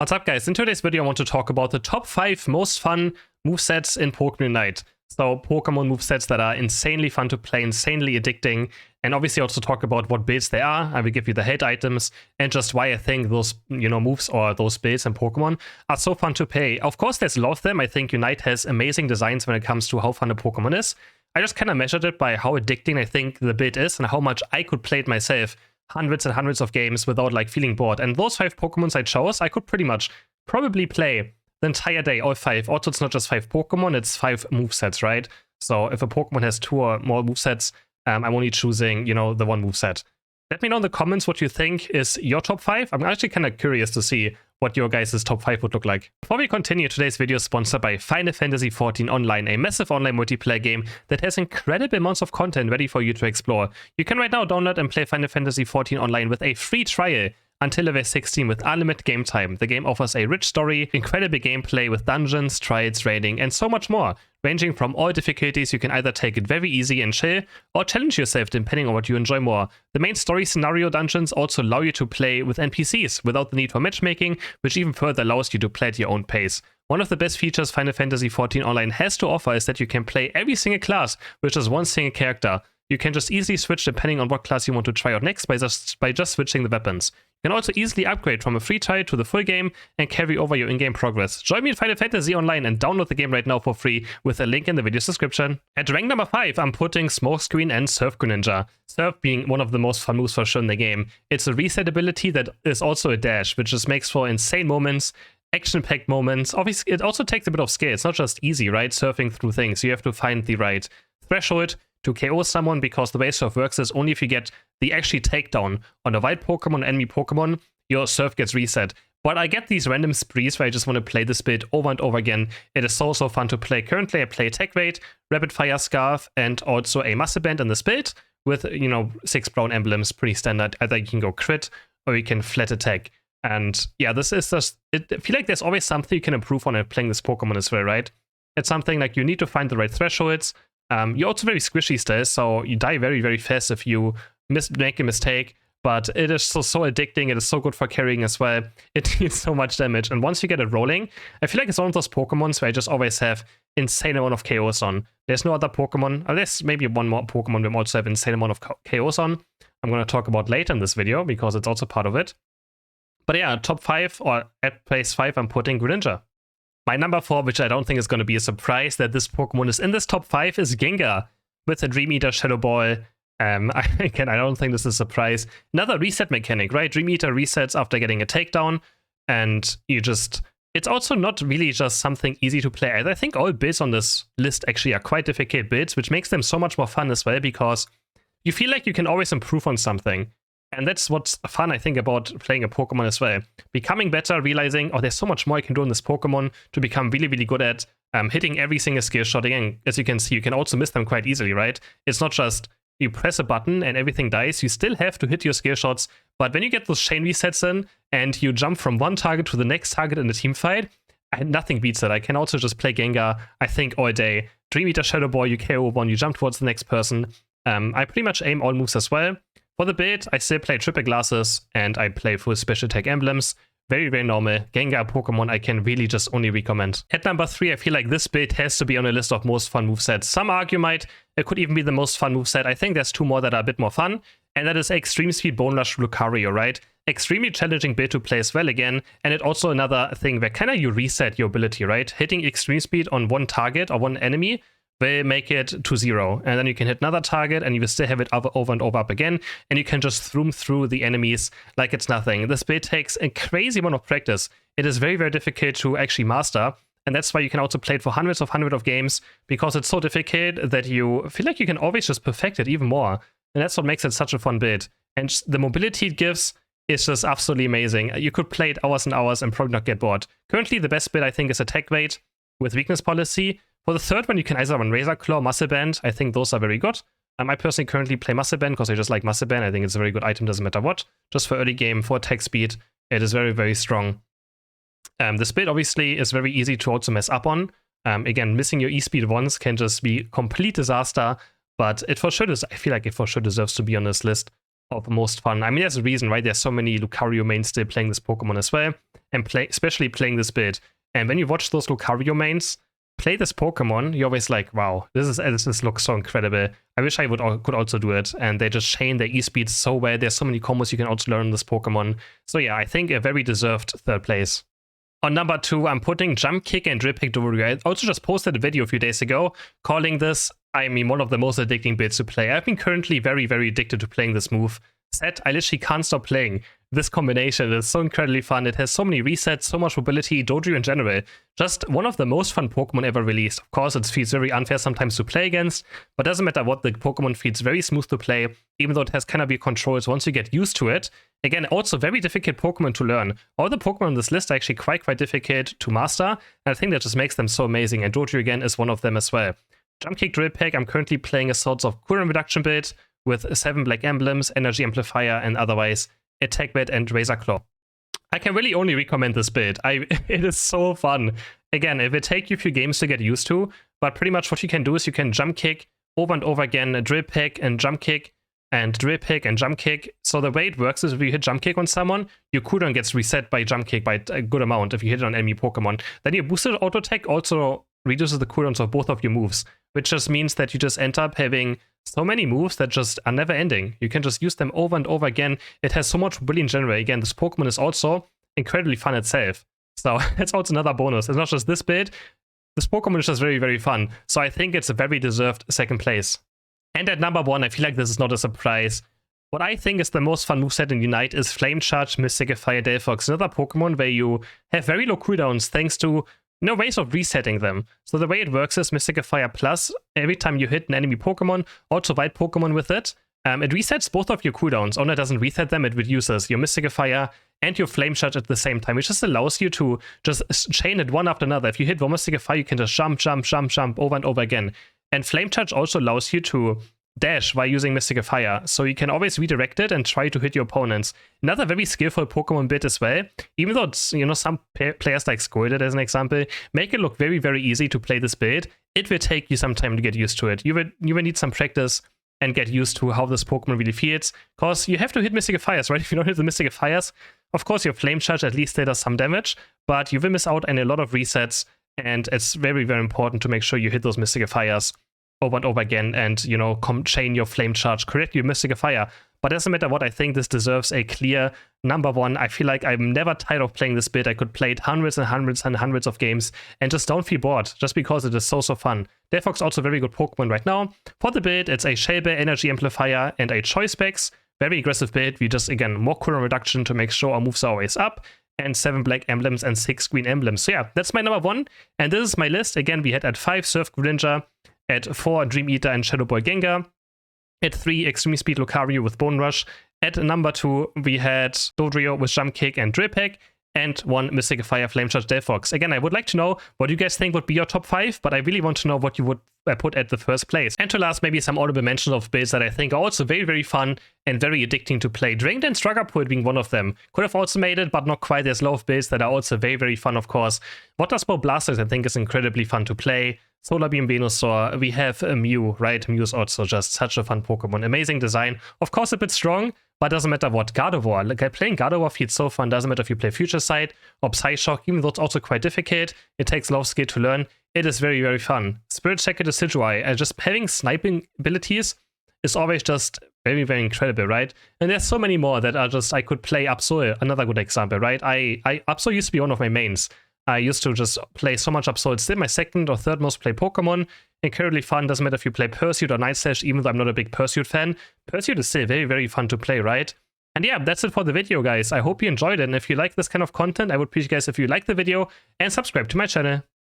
What's up, guys? In today's video, I want to talk about the top 5 most fun movesets in Pokemon Unite. So Pokemon movesets that are insanely fun to play, insanely addicting, and obviously also talk about what builds they are. I will give you the hate items and just why I think those, moves or those builds in Pokemon are so fun to play. Of course, there's a lot of them. I think Unite has amazing designs when it comes to how fun a Pokemon is. I just kind of measured it by how addicting I think the build is and how much I could play it myself. Hundreds and hundreds of games without like feeling bored. And those 5 Pokemons I chose, I could pretty much probably play the entire day, all 5. Also, it's not just 5 Pokemon, it's 5 movesets, right? So if a Pokemon has 2 or more movesets, I'm only choosing, the one moveset. Let me know in the comments what you think is your top 5. I'm actually kind of curious to see what your guys' top 5 would look like. Before we continue, today's video is sponsored by Final Fantasy XIV Online, a massive online multiplayer game that has incredible amounts of content ready for you to explore. You can right now download and play Final Fantasy XIV Online with a free trial until level 16 with unlimited game time. The game offers a rich story, incredible gameplay with dungeons, trials, raiding, and so much more. Ranging from all difficulties, you can either take it very easy and chill, or challenge yourself depending on what you enjoy more. The main story scenario dungeons also allow you to play with NPCs without the need for matchmaking, which even further allows you to play at your own pace. One of the best features Final Fantasy XIV Online has to offer is that you can play every single class with just one single character. You can just easily switch depending on what class you want to try out next by just switching the weapons. You can also easily upgrade from a free trial to the full game and carry over your in-game progress. Join me in Final Fantasy Online and download the game right now for free with a link in the video's description. At rank number 5, I'm putting Smokescreen and Surf Greninja. Surf being one of the most fun moves for sure in the game. It's a reset ability that is also a dash, which just makes for insane moments, action-packed moments. Obviously, it also takes a bit of skill. It's not just easy, right? Surfing through things. You have to find the right threshold to KO someone, because the way Surf works is only if you get the actually takedown on a wild Pokemon, enemy Pokemon, your Surf gets reset. But I get these random sprees where I just want to play this build over and over again. It is so fun to play. Currently, I play Tech Raid, Rapid Fire Scarf, and also a Muscle Band in this build with, 6 brown emblems, pretty standard. Either you can go crit or you can flat attack. And yeah, this is just, I feel like there's always something you can improve on playing this Pokemon as well, right? It's something like you need to find the right thresholds. You're also very squishy still, so you die very, very fast if you make a mistake, but it is so addicting. It is so good for carrying as well. It deals so much damage, and once you get it rolling, I feel like it's one of those Pokemons where I just always have insane amount of KOs on. There's no other Pokemon, there's maybe one more Pokemon we also have insane amount of KOs on. I'm going to talk about later in this video, because it's also part of it. But yeah, top 5, or at place 5, I'm putting Greninja. My number 4, which I don't think is going to be a surprise that this Pokemon is in this top 5, is Gengar with a Dream Eater Shadow Ball. Again, I don't think this is a surprise. Another reset mechanic, right? Dream Eater resets after getting a takedown, and it's also not really just something easy to play. I think all builds on this list actually are quite difficult builds, which makes them so much more fun as well, because you feel like you can always improve on something. And that's what's fun, I think, about playing a Pokemon as well. Becoming better, realizing, oh, there's so much more I can do in this Pokemon to become really, really good at hitting every single skill shot. Again, as you can see, you can also miss them quite easily, right? It's not just you press a button and everything dies. You still have to hit your skill shots. But when you get those chain resets in and you jump from one target to the next target in a team fight, nothing beats it. I can also just play Gengar, I think, all day. Dream Eater Shadow Ball, you KO one, you jump towards the next person. I pretty much aim all moves as well. For the build, I still play triple glasses, and I play full special attack emblems. Very, very normal. Gengar Pokemon I can really just only recommend. At number 3, I feel like this build has to be on a list of most fun movesets. Some argue it could even be the most fun moveset. I think there's 2 more that are a bit more fun, and that is Extreme Speed Bone Rush Lucario, right? Extremely challenging build to play as well again, and it also another thing where kind of you reset your ability, right? Hitting Extreme Speed on one target or one enemy will make it to 0, and then you can hit another target and you will still have it over and over up again, and you can just throom through the enemies like it's nothing. This build takes a crazy amount of practice. It is very, very difficult to actually master, and that's why you can also play it for hundreds of games, because it's so difficult that you feel like you can always just perfect it even more, and that's what makes it such a fun build. And the mobility it gives is just absolutely amazing. You could play it hours and hours and probably not get bored. Currently, the best build I think is Attack Raid with Weakness Policy. For the third one, you can either run Razor Claw, Muscle Band. I think those are very good. I personally currently play Muscle Band because I just like Muscle Band. I think it's a very good item, doesn't matter what. Just for early game, for attack speed, it is very, very strong. This build obviously is very easy to also mess up on. Again, missing your E-Speed once can just be complete disaster, but I feel like it for sure deserves to be on this list of most fun. I mean, there's a reason, right? There's so many Lucario mains still playing this Pokemon as well. and especially playing this build. And when you watch those Lucario mains play this Pokemon, you're always like, wow, this looks so incredible. I wish I could also do it. And they just chain their E-speed so well. There's so many combos you can also learn in this Pokemon. So yeah, I think a very deserved third place. On number 2, I'm putting Jump Kick and Drip Kick Dorio. I also just posted a video a few days ago calling this, I mean, one of the most addicting builds to play. I've been currently very, very addicted to playing this move set. I literally can't stop playing this combination. It's so incredibly fun. It has so many resets, so much mobility, Dojo in general. Just one of the most fun Pokemon ever released. Of course, it feels very unfair sometimes to play against, but doesn't matter what, the Pokemon feels very smooth to play, even though it has kind of weird controls once you get used to it. Again, also very difficult Pokemon to learn. All the Pokemon on this list are actually quite difficult to master, and I think that just makes them so amazing, and Dojo again is one of them as well. Jump Kick Drill Peck, I'm currently playing a sort of cooldown reduction build with 7 black emblems, energy amplifier, and otherwise attack bed and razor claw. I can really only recommend this build. It is so fun. Again, it will take you a few games to get used to, but pretty much what you can do is you can jump kick over and over again, drill pick and jump kick, and drill pick and jump kick. So the way it works is if you hit jump kick on someone, your cooldown gets reset by jump kick by a good amount if you hit it on enemy Pokemon. Then your boosted auto attack also reduces the cooldowns of both of your moves, which just means that you just end up having so many moves that just are never ending. You can just use them over and over again. It has so much mobility in general. Again, this Pokemon is also incredibly fun itself. So it's also another bonus. It's not just this build. This Pokemon is just very, very fun. So I think it's a very deserved second place. And at number 1, I feel like this is not a surprise. What I think is the most fun moveset in Unite is Flame Charge, Mystic Fire, Delphox. Another Pokemon where you have very low cooldowns thanks to ways of resetting them. So the way it works is Mystic Fire Plus, every time you hit an enemy Pokemon, also white Pokemon with it, it resets both of your cooldowns. Only it doesn't reset them, it reduces your Mystic Fire and your Flame Charge at the same time, which just allows you to just chain it one after another. If you hit one Mystic Fire, you can just jump over and over again. And Flame Charge also allows you to dash while using Mystic Fire, so you can always redirect it and try to hit your opponents. Another very skillful Pokemon build as well, even though it's, some players like Squirted as an example, make it look very, very easy to play this build. It will take you some time to get used to it. You will need some practice and get used to how this Pokemon really feels, because you have to hit Mystic Fires, right? If you don't hit the Mystic Fires, of course your Flame Charge at least does some damage, but you will miss out on a lot of resets, and it's very, very important to make sure you hit those Mystic Fires over and over again and, chain your Flame Charge correctly with Mystic Fire. But it doesn't matter what, I think this deserves a clear number 1. I feel like I'm never tired of playing this build. I could play it hundreds and hundreds and hundreds of games and just don't feel bored, just because it is so fun. Delphox also a very good Pokemon right now. For the build, it's a Shell Bear, Energy Amplifier, and a Choice Specs. Very aggressive build. We just, again, more cooldown reduction to make sure our moves are always up, and 7 black emblems and 6 green emblems. So yeah, that's my number 1. And this is my list. Again, we had at 5 Surf Greninja, at 4 Dream Eater and Shadow Boy Gengar, at 3 Extreme Speed Lucario with Bone Rush, at number 2 we had Dodrio with Jump Kick and Drill Peck, and 1 Mystic Fire Flame Charge Delphox. Again, I would like to know what you guys think would be your top 5, but I really want to know what you would put at the first place. And to last, maybe some honorable mentions of builds that I think are also very, very fun and very addicting to play. Drain Dance Dragapult being one of them. Could have also made it, but not quite. There's a lot of builds that are also very, very fun, of course. Water Sport Blasters I think is incredibly fun to play. Solar Beam Venusaur, we have a Mew, right? Mew is also just such a fun Pokemon. Amazing design. Of course, a bit strong, but doesn't matter what. Gardevoir, like playing Gardevoir feels so fun. Doesn't matter if you play Future Sight or Psyshock, even though it's also quite difficult. It takes a lot of skill to learn. It is very, very fun. Spirit Checker Decidueye, just having sniping abilities is always just very, very incredible, right? And there's so many more that are just, I could play Absol, another good example, right? Absol used to be one of my mains. I used to just play so much Absol. It's still my second or third most played Pokemon. Incredibly fun. Doesn't matter if you play Pursuit or Night Slash, even though I'm not a big Pursuit fan. Pursuit is still very, very fun to play, right? And yeah, that's it for the video, guys. I hope you enjoyed it. And if you like this kind of content, I would appreciate, guys, if you like the video and subscribe to my channel.